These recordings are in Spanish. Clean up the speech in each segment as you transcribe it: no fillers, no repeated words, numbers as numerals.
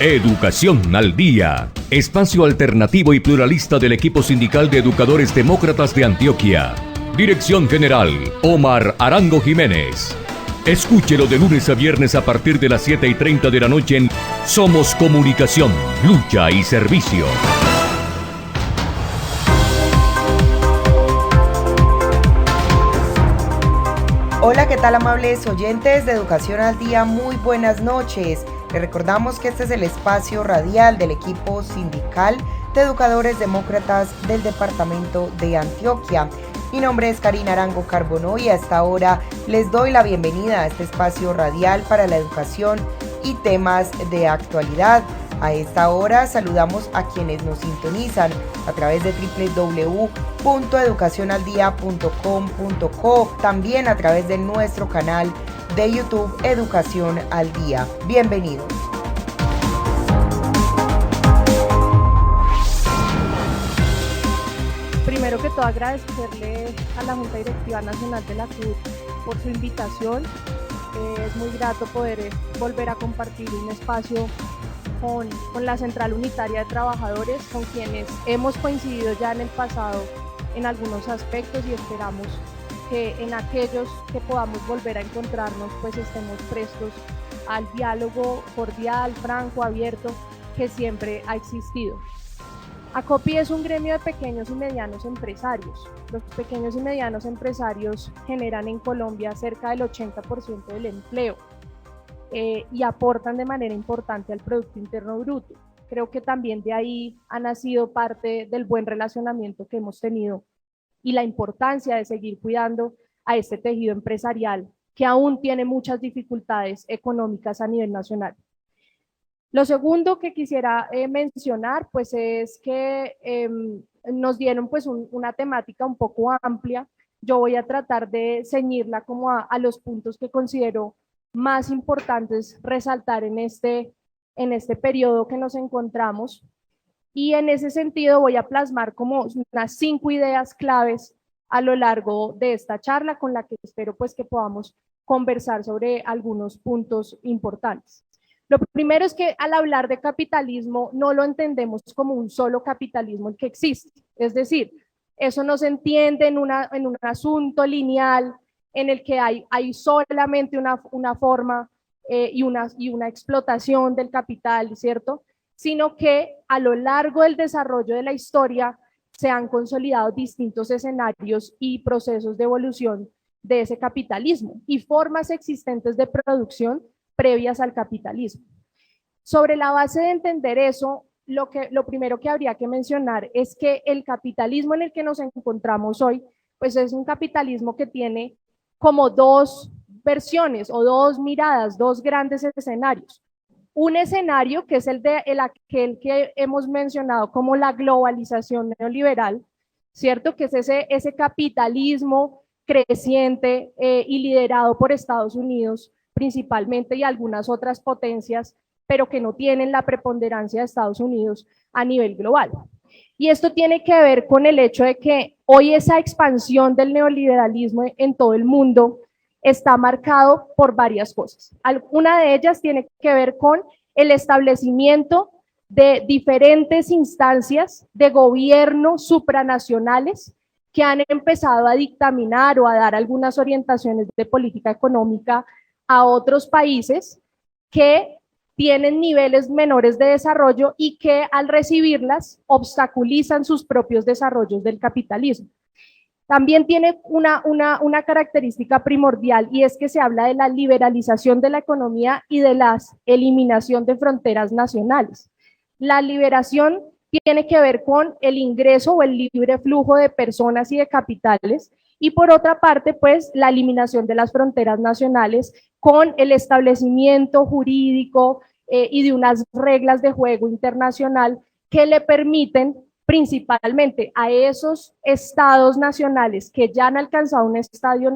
Educación al Día, espacio alternativo y pluralista del equipo sindical de educadores demócratas de Antioquia. Dirección General, Omar Arango Jiménez. Escúchelo de lunes a viernes a partir de las 7:30 de la noche en Somos Comunicación, Lucha y Servicio. Hola, ¿qué tal, amables oyentes de Educación al Día? Muy buenas noches. Les recordamos que este es el espacio radial del equipo sindical de educadores demócratas del departamento de Antioquia. Mi nombre es Karina Arango Carbonó y hasta ahora les doy la bienvenida a este espacio radial para la educación y temas de actualidad. A esta hora saludamos a quienes nos sintonizan a través de www.educacionaldia.com.co, también a través de nuestro canal de YouTube Educación al Día. Bienvenidos. Primero que todo, agradecerle a la Junta Directiva Nacional de la CUT por su invitación. Es muy grato poder volver a compartir un espacio con la Central Unitaria de Trabajadores, con quienes hemos coincidido ya en el pasado en algunos aspectos, y esperamos que en aquellos que podamos volver a encontrarnos, pues estemos prestos al diálogo cordial, franco, abierto, que siempre ha existido. ACOPI es un gremio de pequeños y medianos empresarios. Los pequeños y medianos empresarios generan en Colombia cerca del 80% del empleo y aportan de manera importante al Producto Interno Bruto. Creo que también de ahí ha nacido parte del buen relacionamiento que hemos tenido y la importancia de seguir cuidando a este tejido empresarial que aún tiene muchas dificultades económicas a nivel nacional. Lo segundo que quisiera mencionar, pues, es que nos dieron pues una temática un poco amplia. Yo voy a tratar de ceñirla como a los puntos que considero más importantes resaltar en este periodo que nos encontramos. Y en ese sentido voy a plasmar como unas 5 ideas claves a lo largo de esta charla, con la que espero pues que podamos conversar sobre algunos puntos importantes. Lo primero es que al hablar de capitalismo no lo entendemos como un solo capitalismo el que existe. Es decir, eso no se entiende en un asunto lineal en el que hay solamente una forma y una explotación del capital, ¿cierto? Sino que a lo largo del desarrollo de la historia se han consolidado distintos escenarios y procesos de evolución de ese capitalismo y formas existentes de producción previas al capitalismo. Sobre la base de entender eso, lo primero que habría que mencionar es que el capitalismo en el que nos encontramos hoy, pues es un capitalismo que tiene como dos versiones o dos miradas, dos grandes escenarios. Un escenario que es aquel que hemos mencionado como la globalización neoliberal, ¿cierto? Que es ese capitalismo creciente y liderado por Estados Unidos principalmente y algunas otras potencias, pero que no tienen la preponderancia de Estados Unidos a nivel global. Y esto tiene que ver con el hecho de que hoy esa expansión del neoliberalismo en todo el mundo está marcado por varias cosas. Una de ellas tiene que ver con el establecimiento de diferentes instancias de gobierno supranacionales que han empezado a dictaminar o a dar algunas orientaciones de política económica a otros países que tienen niveles menores de desarrollo y que al recibirlas obstaculizan sus propios desarrollos del capitalismo. También tiene una característica primordial, y es que se habla de la liberalización de la economía y de la eliminación de fronteras nacionales. La liberación tiene que ver con el ingreso o el libre flujo de personas y de capitales, y por otra parte, pues, la eliminación de las fronteras nacionales con el establecimiento jurídico y de unas reglas de juego internacional que le permiten principalmente a esos estados nacionales que ya han alcanzado un estadio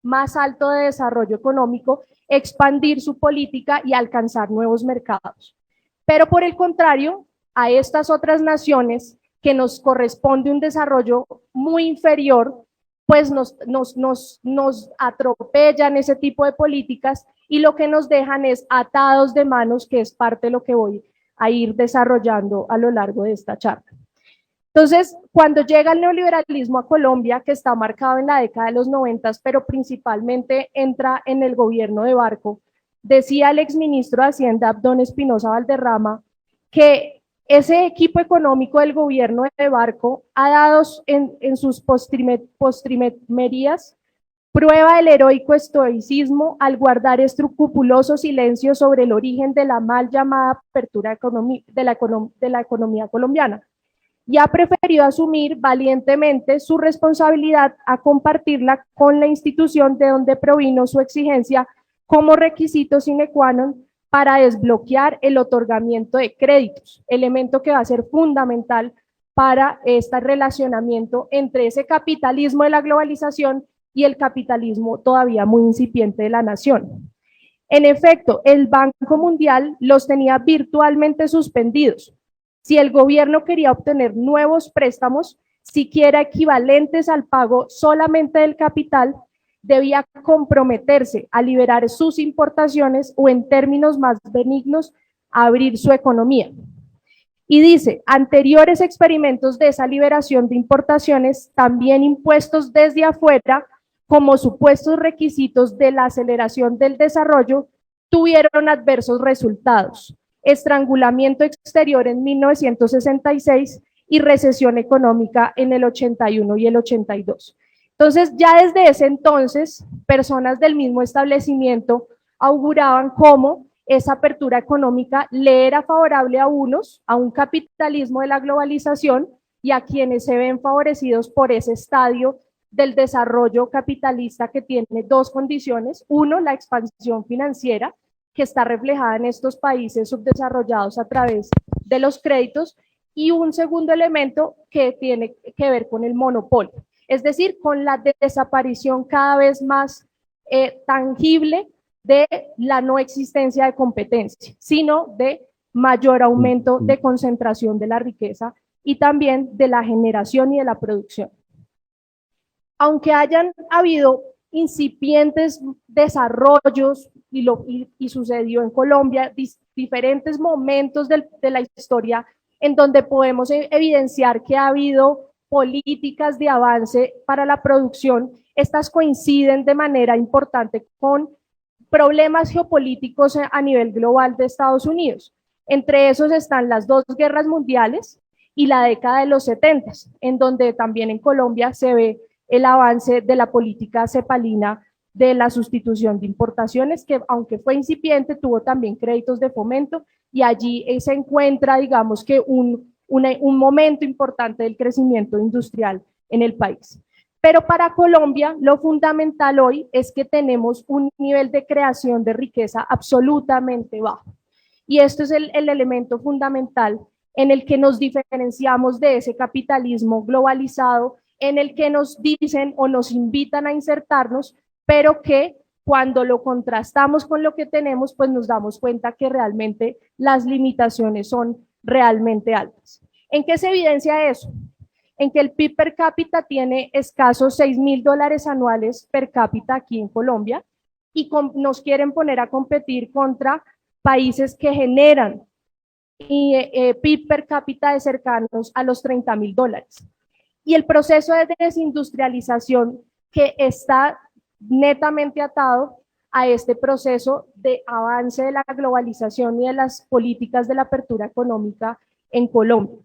más alto de desarrollo económico, expandir su política y alcanzar nuevos mercados. Pero por el contrario, a estas otras naciones que nos corresponde un desarrollo muy inferior, pues nos atropellan ese tipo de políticas y lo que nos dejan es atados de manos, que es parte de lo que voy a ir desarrollando a lo largo de esta charla. Entonces, cuando llega el neoliberalismo a Colombia, que está marcado en la década de los 90, pero principalmente entra en el gobierno de Barco, decía el exministro de Hacienda, Abdón Espinosa Valderrama, que ese equipo económico del gobierno de Barco ha dado en sus postrimerías prueba del heroico estoicismo al guardar escrupuloso silencio sobre el origen de la mal llamada apertura de la economía colombiana, y ha preferido asumir valientemente su responsabilidad a compartirla con la institución de donde provino su exigencia como requisito sine qua non para desbloquear el otorgamiento de créditos, elemento que va a ser fundamental para este relacionamiento entre ese capitalismo de la globalización y el capitalismo todavía muy incipiente de la nación. En efecto, el Banco Mundial los tenía virtualmente suspendidos. Si el gobierno quería obtener nuevos préstamos, siquiera equivalentes al pago solamente del capital, debía comprometerse a liberar sus importaciones o, en términos más benignos, a abrir su economía. Y dice, anteriores experimentos de esa liberación de importaciones, también impuestos desde afuera, como supuestos requisitos de la aceleración del desarrollo, tuvieron adversos resultados: estrangulamiento exterior en 1966 y recesión económica en el 81 y el 82. Entonces, ya desde ese entonces, personas del mismo establecimiento auguraban cómo esa apertura económica le era favorable a unos, a un capitalismo de la globalización, y a quienes se ven favorecidos por ese estadio del desarrollo capitalista que tiene dos condiciones: uno, la expansión financiera, que está reflejada en estos países subdesarrollados a través de los créditos, y un segundo elemento que tiene que ver con el monopolio, es decir, con la desaparición cada vez más tangible de la no existencia de competencia, sino de mayor aumento de concentración de la riqueza y también de la generación y de la producción. Aunque hayan habido incipientes desarrollos y sucedió en Colombia diferentes momentos de la historia en donde podemos evidenciar que ha habido políticas de avance para la producción, estas coinciden de manera importante con problemas geopolíticos a nivel global de Estados Unidos. Entre esos están las dos guerras mundiales y la década de los 70, en donde también en Colombia se ve el avance de la política cepalina de la sustitución de importaciones, que aunque fue incipiente, tuvo también créditos de fomento, y allí se encuentra, digamos que un momento importante del crecimiento industrial en el país. Pero para Colombia, lo fundamental hoy es que tenemos un nivel de creación de riqueza absolutamente bajo. Y esto es el elemento fundamental en el que nos diferenciamos de ese capitalismo globalizado, en el que nos dicen o nos invitan a insertarnos, pero que cuando lo contrastamos con lo que tenemos, pues nos damos cuenta que realmente las limitaciones son realmente altas. ¿En qué se evidencia eso? En que el PIB per cápita tiene escasos $6.000 anuales per cápita aquí en Colombia, y nos quieren poner a competir contra países que generan PIB per cápita de cercanos a los $30.000. Y el proceso de desindustrialización, que está netamente atado a este proceso de avance de la globalización y de las políticas de la apertura económica en Colombia.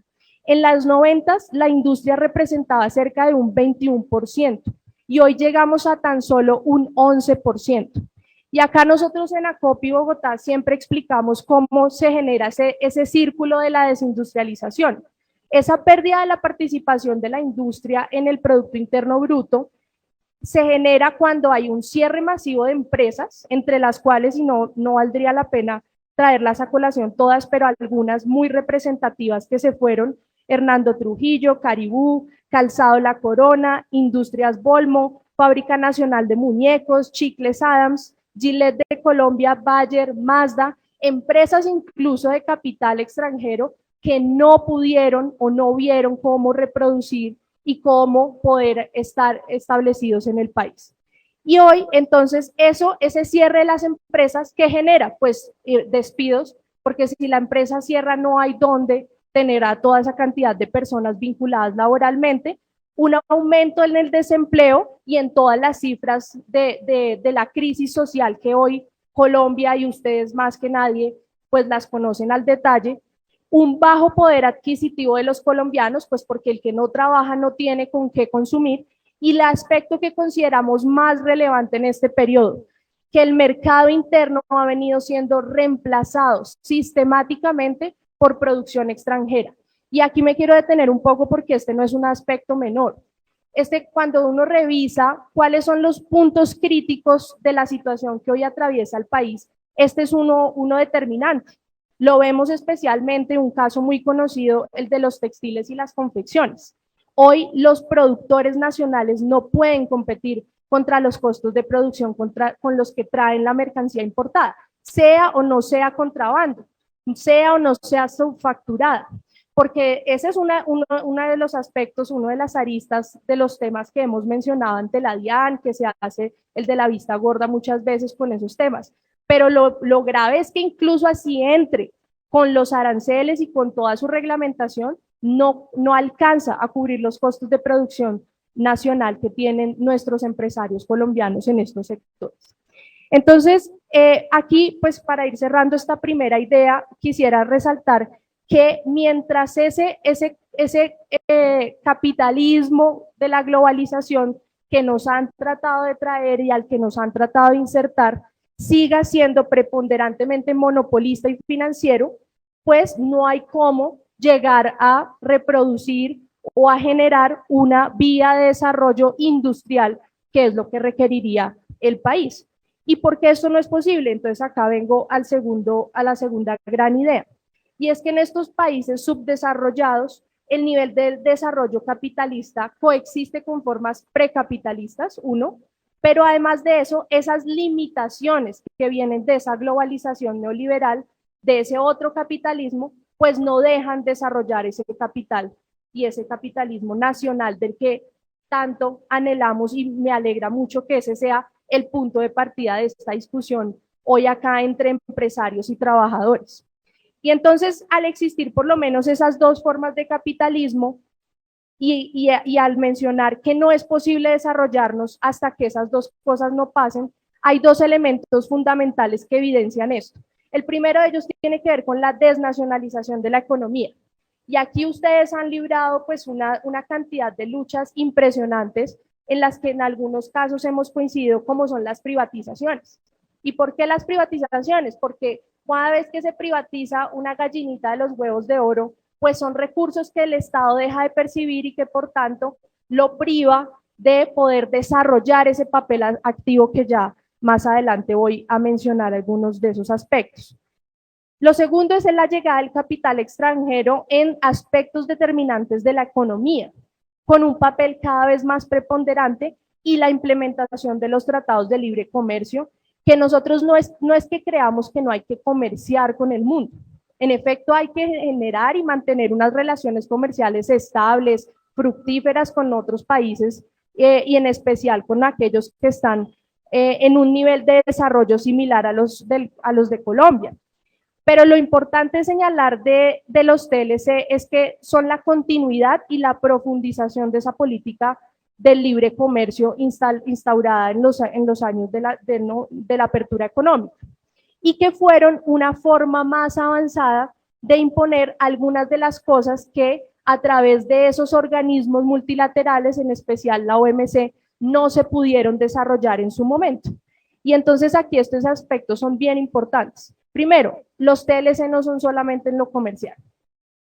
En los 90 la industria representaba cerca de un 21% y hoy llegamos a tan solo un 11%. Y acá nosotros en Acopi Bogotá siempre explicamos cómo se genera ese círculo de la desindustrialización. Esa pérdida de la participación de la industria en el Producto Interno Bruto se genera cuando hay un cierre masivo de empresas, entre las cuales, y no valdría la pena traerlas a colación todas, pero algunas muy representativas que se fueron: Hernando Trujillo, Caribú, Calzado La Corona, Industrias Bolmo, Fábrica Nacional de Muñecos, Chicles Adams, Gillette de Colombia, Bayer, Mazda, empresas incluso de capital extranjero que no pudieron o no vieron cómo reproducir y cómo poder estar establecidos en el país. Y hoy, entonces, ese cierre de las empresas, ¿qué genera? Pues despidos porque si la empresa cierra no hay dónde tener a toda esa cantidad de personas vinculadas laboralmente, un aumento en el desempleo y en todas las cifras de la crisis social que hoy Colombia, y ustedes más que nadie pues las conocen al detalle, un bajo poder adquisitivo de los colombianos, pues porque el que no trabaja no tiene con qué consumir, y el aspecto que consideramos más relevante en este periodo, que el mercado interno ha venido siendo reemplazado sistemáticamente por producción extranjera. Y aquí me quiero detener un poco porque este no es un aspecto menor. Cuando uno revisa cuáles son los puntos críticos de la situación que hoy atraviesa el país, este es uno determinante. Lo vemos especialmente en un caso muy conocido, el de los textiles y las confecciones. Hoy los productores nacionales no pueden competir contra los costos de producción con los que traen la mercancía importada, sea o no sea contrabando, sea o no sea subfacturada, porque ese es uno de los aspectos, uno de las aristas de los temas que hemos mencionado ante la DIAN, que se hace el de la vista gorda muchas veces con esos temas. Pero lo grave es que incluso así entre con los aranceles y con toda su reglamentación, no alcanza a cubrir los costos de producción nacional que tienen nuestros empresarios colombianos en estos sectores. Entonces, aquí, pues para ir cerrando esta primera idea, quisiera resaltar que mientras ese capitalismo de la globalización que nos han tratado de traer y al que nos han tratado de insertar siga siendo preponderantemente monopolista y financiero, pues no hay cómo llegar a reproducir o a generar una vía de desarrollo industrial, que es lo que requeriría el país. ¿Y por qué esto no es posible? Entonces acá vengo a la segunda gran idea. Y es que en estos países subdesarrollados, el nivel de desarrollo capitalista coexiste con formas precapitalistas, uno, pero además de eso, esas limitaciones que vienen de esa globalización neoliberal, de ese otro capitalismo, pues no dejan desarrollar ese capital y ese capitalismo nacional del que tanto anhelamos, y me alegra mucho que ese sea el punto de partida de esta discusión hoy acá entre empresarios y trabajadores. Y entonces, al existir por lo menos esas dos formas de capitalismo, y al mencionar que no es posible desarrollarnos hasta que esas dos cosas no pasen, hay dos elementos fundamentales que evidencian esto. El primero de ellos tiene que ver con la desnacionalización de la economía. Y aquí ustedes han librado pues una cantidad de luchas impresionantes en las que en algunos casos hemos coincidido, como son las privatizaciones. ¿Y por qué las privatizaciones? Porque cada vez que se privatiza una gallinita de los huevos de oro, pues son recursos que el Estado deja de percibir y que por tanto lo priva de poder desarrollar ese papel activo que ya más adelante voy a mencionar algunos de esos aspectos. Lo segundo es la llegada del capital extranjero en aspectos determinantes de la economía, con un papel cada vez más preponderante, y la implementación de los tratados de libre comercio, que nosotros no es que creamos que no hay que comerciar con el mundo. En efecto, hay que generar y mantener unas relaciones comerciales estables, fructíferas con otros países, y en especial con aquellos que están en un nivel de desarrollo similar a los de Colombia. Pero lo importante señalar de los TLC es que son la continuidad y la profundización de esa política del libre comercio instaurada en los años de la apertura económica, y que fueron una forma más avanzada de imponer algunas de las cosas que a través de esos organismos multilaterales, en especial la OMC, no se pudieron desarrollar en su momento. Y entonces aquí estos aspectos son bien importantes. Primero, los TLC no son solamente en lo comercial.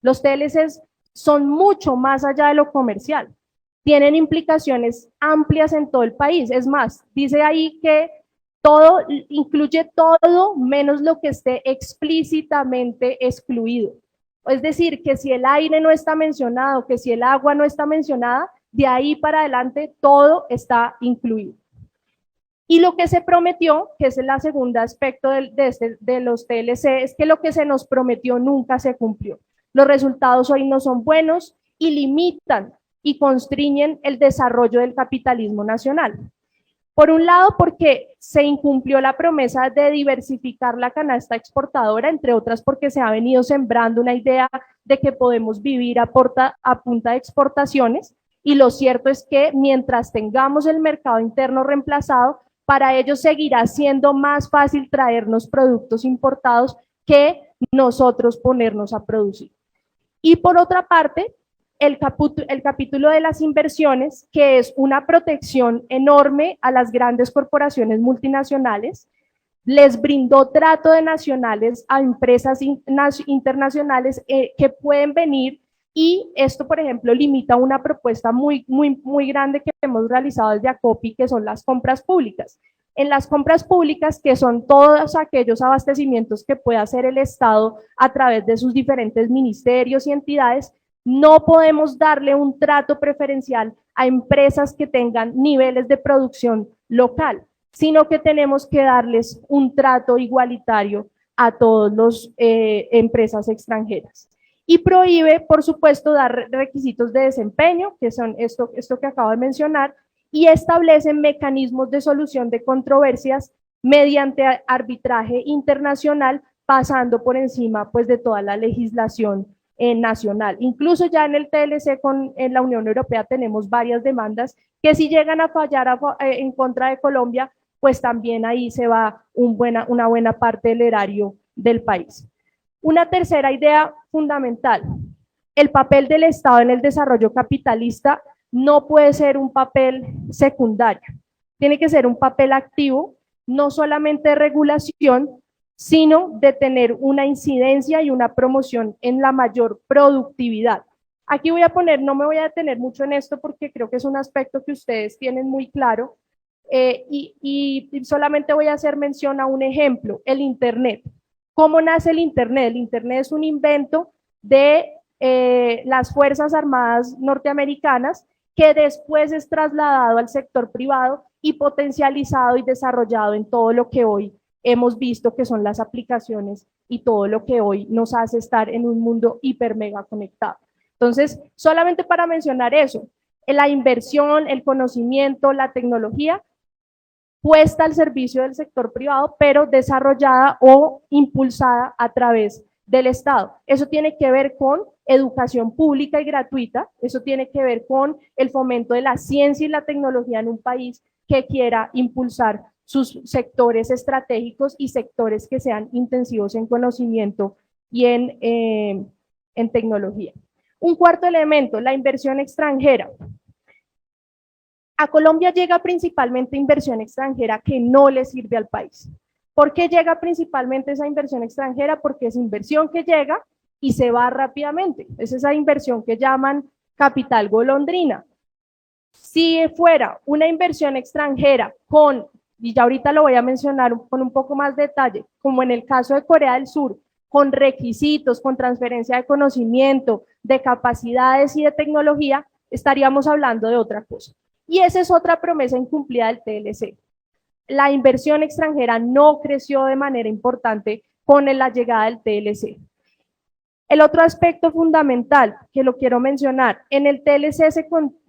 Los TLC son mucho más allá de lo comercial. Tienen implicaciones amplias en todo el país. Es más, dice ahí que todo incluye todo menos lo que esté explícitamente excluido. Es decir, que si el aire no está mencionado, que si el agua no está mencionada, de ahí para adelante todo está incluido. Y lo que se prometió, que es el segundo aspecto de los TLC, es que lo que se nos prometió nunca se cumplió. Los resultados hoy no son buenos y limitan y constriñen el desarrollo del capitalismo nacional. Por un lado, porque se incumplió la promesa de diversificar la canasta exportadora, entre otras porque se ha venido sembrando una idea de que podemos vivir a punta de exportaciones, y lo cierto es que mientras tengamos el mercado interno reemplazado, para ellos seguirá siendo más fácil traernos productos importados que nosotros ponernos a producir. Y por otra parte, el capítulo de las inversiones, que es una protección enorme a las grandes corporaciones multinacionales, les brindó trato de nacionales a empresas internacionales que pueden venir, y esto, por ejemplo, limita una propuesta muy grande que hemos realizado desde ACOPI, que son las compras públicas. En las compras públicas, que son todos aquellos abastecimientos que puede hacer el Estado a través de sus diferentes ministerios y entidades, no podemos darle un trato preferencial a empresas que tengan niveles de producción local, sino que tenemos que darles un trato igualitario a todas las empresas extranjeras. Y prohíbe, por supuesto, dar requisitos de desempeño, que son esto que acabo de mencionar, y establece mecanismos de solución de controversias mediante arbitraje internacional, pasando por encima pues, de toda la legislación nacional. Incluso ya en el TLC en la Unión Europea tenemos varias demandas que si llegan a fallar en contra de Colombia, pues también ahí se va una buena parte del erario del país. Una tercera idea fundamental: el papel del Estado en el desarrollo capitalista no puede ser un papel secundario, tiene que ser un papel activo, no solamente de regulación, sino de tener una incidencia y una promoción en la mayor productividad. Aquí voy a poner, no me voy a detener mucho en esto porque creo que es un aspecto que ustedes tienen muy claro, y solamente voy a hacer mención a un ejemplo: el Internet. ¿Cómo nace el Internet? El Internet es un invento de las Fuerzas Armadas norteamericanas, que después es trasladado al sector privado y potencializado y desarrollado en todo lo que hoy hemos visto que son las aplicaciones y todo lo que hoy nos hace estar en un mundo hiper mega conectado. Entonces, solamente para mencionar eso, la inversión, el conocimiento, la tecnología puesta al servicio del sector privado, pero desarrollada o impulsada a través del Estado. Eso tiene que ver con educación pública y gratuita, eso tiene que ver con el fomento de la ciencia y la tecnología en un país que quiera impulsar sus sectores estratégicos y sectores que sean intensivos en conocimiento y en tecnología. Un cuarto elemento: la inversión extranjera. A Colombia llega principalmente inversión extranjera que no le sirve al país. ¿Por qué llega principalmente esa inversión extranjera? Porque es inversión que llega y se va rápidamente. Es esa inversión que llaman capital golondrina. Si fuera una inversión extranjera y ya ahorita lo voy a mencionar con un poco más de detalle, como en el caso de Corea del Sur, con requisitos, con transferencia de conocimiento, de capacidades y de tecnología, estaríamos hablando de otra cosa. Y esa es otra promesa incumplida del TLC. La inversión extranjera no creció de manera importante con la llegada del TLC. El otro aspecto fundamental que lo quiero mencionar: en el TLC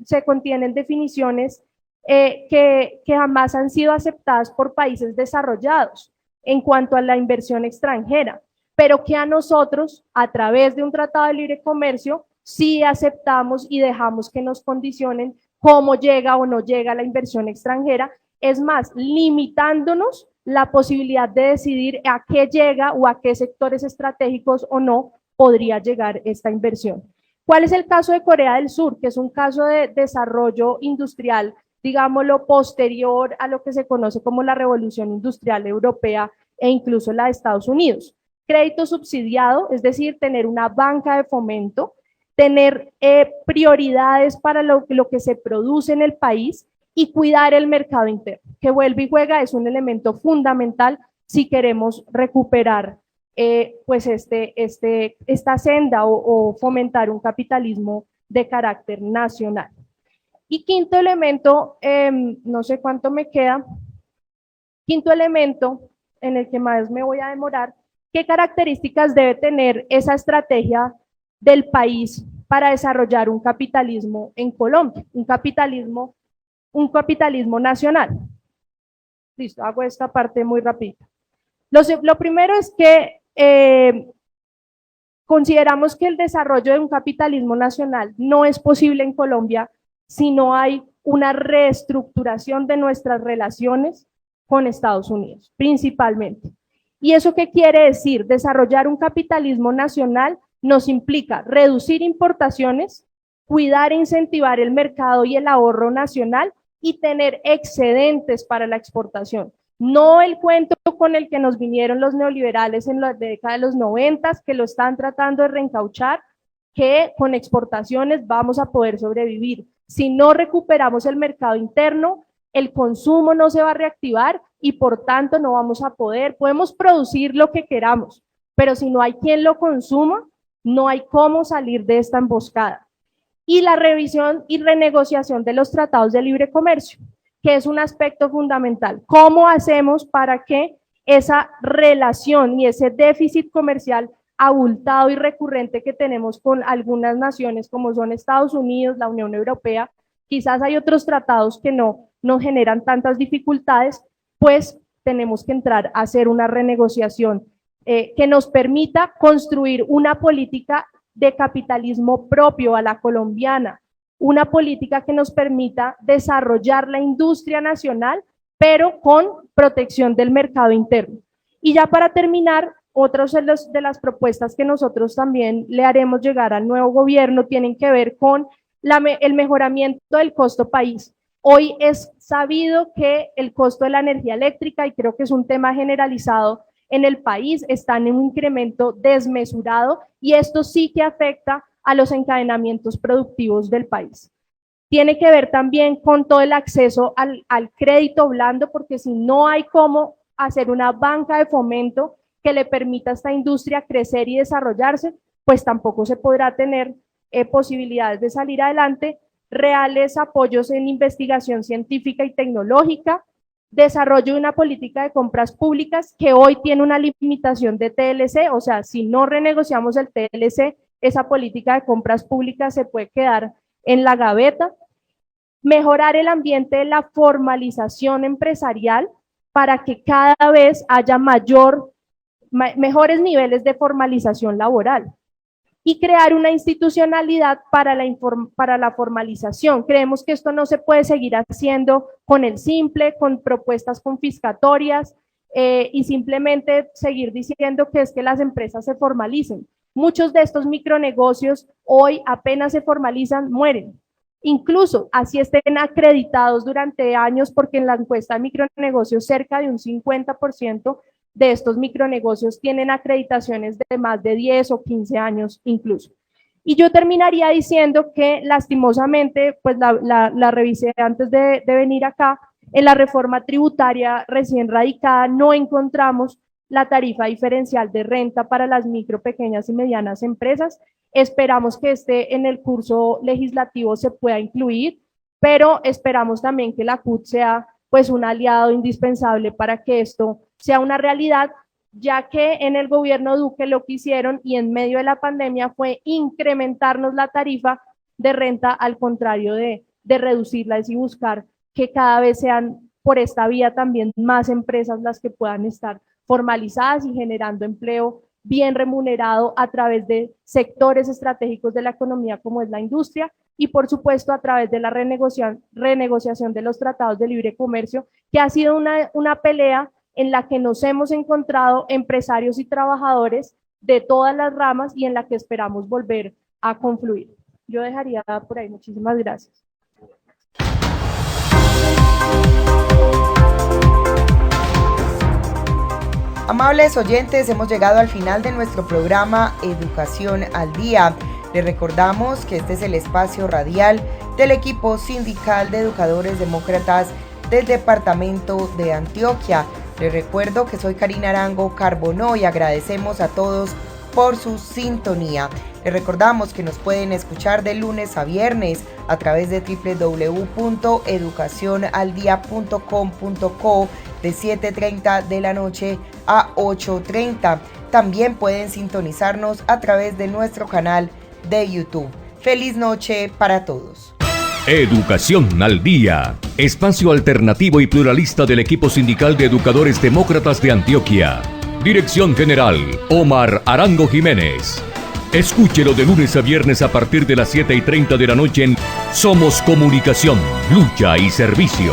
se contienen definiciones que jamás han sido aceptadas por países desarrollados en cuanto a la inversión extranjera, pero que a nosotros, a través de un tratado de libre comercio, sí aceptamos y dejamos que nos condicionen cómo llega o no llega la inversión extranjera, es más, limitándonos la posibilidad de decidir a qué llega o a qué sectores estratégicos o no podría llegar esta inversión. ¿Cuál es el caso de Corea del Sur? Que es un caso de desarrollo industrial, digámoslo, posterior a lo que se conoce como la revolución industrial europea e incluso la de Estados Unidos. Crédito subsidiado, es decir, tener una banca de fomento, tener prioridades para lo que se produce en el país y cuidar el mercado interno, que vuelve y juega, es un elemento fundamental si queremos recuperar pues esta senda o fomentar un capitalismo de carácter nacional. Y quinto elemento, no sé cuánto me queda, quinto elemento en el que más me voy a demorar: ¿qué características debe tener esa estrategia del país para desarrollar un capitalismo en Colombia, un capitalismo nacional? Listo, hago esta parte muy rápida. Lo primero es que consideramos que el desarrollo de un capitalismo nacional no es posible en Colombia si no hay una reestructuración de nuestras relaciones con Estados Unidos, principalmente. ¿Y eso qué quiere decir? Desarrollar un capitalismo nacional nos implica reducir importaciones, cuidar e incentivar el mercado y el ahorro nacional y tener excedentes para la exportación. No el cuento con el que nos vinieron los neoliberales en la década de los 90, que lo están tratando de reencauchar, que con exportaciones vamos a poder sobrevivir. Si no recuperamos el mercado interno, el consumo no se va a reactivar y por tanto no vamos a poder, podemos producir lo que queramos, pero si no hay quien lo consuma, no hay cómo salir de esta emboscada. Y la revisión y renegociación de los tratados de libre comercio, que es un aspecto fundamental. ¿Cómo hacemos para que esa relación y ese déficit comercial abultado y recurrente que tenemos con algunas naciones como son Estados Unidos, la Unión Europea, quizás hay otros tratados que no generan tantas dificultades, pues tenemos que entrar a hacer una renegociación que nos permita construir una política de capitalismo propio a la colombiana, una política que nos permita desarrollar la industria nacional, pero con protección del mercado interno. Y ya para terminar, otras de las propuestas que nosotros también le haremos llegar al nuevo gobierno tienen que ver con el mejoramiento del costo país. Hoy es sabido que el costo de la energía eléctrica, y creo que es un tema generalizado en el país, está en un incremento desmesurado y esto sí que afecta a los encadenamientos productivos del país. Tiene que ver también con todo el acceso al crédito blando, porque si no hay cómo hacer una banca de fomento que le permita a esta industria crecer y desarrollarse, pues tampoco se podrá tener posibilidades de salir adelante, reales apoyos en investigación científica y tecnológica, desarrollo de una política de compras públicas que hoy tiene una limitación de TLC, o sea, si no renegociamos el TLC, esa política de compras públicas se puede quedar en la gaveta, mejorar el ambiente de la formalización empresarial para que cada vez haya mejores niveles de formalización laboral y crear una institucionalidad para la formalización. Creemos que esto no se puede seguir haciendo con el simple, con propuestas confiscatorias y simplemente seguir diciendo que es que las empresas se formalicen. Muchos de estos micronegocios hoy apenas se formalizan, mueren. Incluso así estén acreditados durante años, porque en la encuesta de micronegocios cerca de un 50% de estos micronegocios tienen acreditaciones de más de 10 o 15 años incluso. Y yo terminaría diciendo que lastimosamente, pues la revisé antes de venir acá, en la reforma tributaria recién radicada no encontramos la tarifa diferencial de renta para las micro, pequeñas y medianas empresas. Esperamos que en el curso legislativo se pueda incluir, pero esperamos también que la CUT sea pues un aliado indispensable para que esto sea una realidad, ya que en el gobierno Duque lo que hicieron y en medio de la pandemia fue incrementarnos la tarifa de renta, al contrario de reducirla y buscar que cada vez sean por esta vía también más empresas las que puedan estar formalizadas y generando empleo bien remunerado a través de sectores estratégicos de la economía como es la industria y por supuesto a través de la renegociación de los tratados de libre comercio, que ha sido una pelea en la que nos hemos encontrado empresarios y trabajadores de todas las ramas y en la que esperamos volver a confluir. Yo dejaría por ahí. Muchísimas gracias. Amables oyentes, hemos llegado al final de nuestro programa Educación al Día. Les recordamos que este es el espacio radial del equipo sindical de educadores demócratas del departamento de Antioquia. Les recuerdo que soy Karina Arango Carbonó y agradecemos a todos por su sintonía. Les recordamos que nos pueden escuchar de lunes a viernes a través de www.educacionaldia.com.co de 7:30 de la noche a 8:30. También pueden sintonizarnos a través de nuestro canal de YouTube. Feliz noche para todos. Educación al Día, espacio alternativo y pluralista del equipo sindical de educadores demócratas de Antioquia. Dirección General, Omar Arango Jiménez. Escúchelo de lunes a viernes a partir de las 7:30 de la noche en Somos Comunicación, Lucha y Servicio.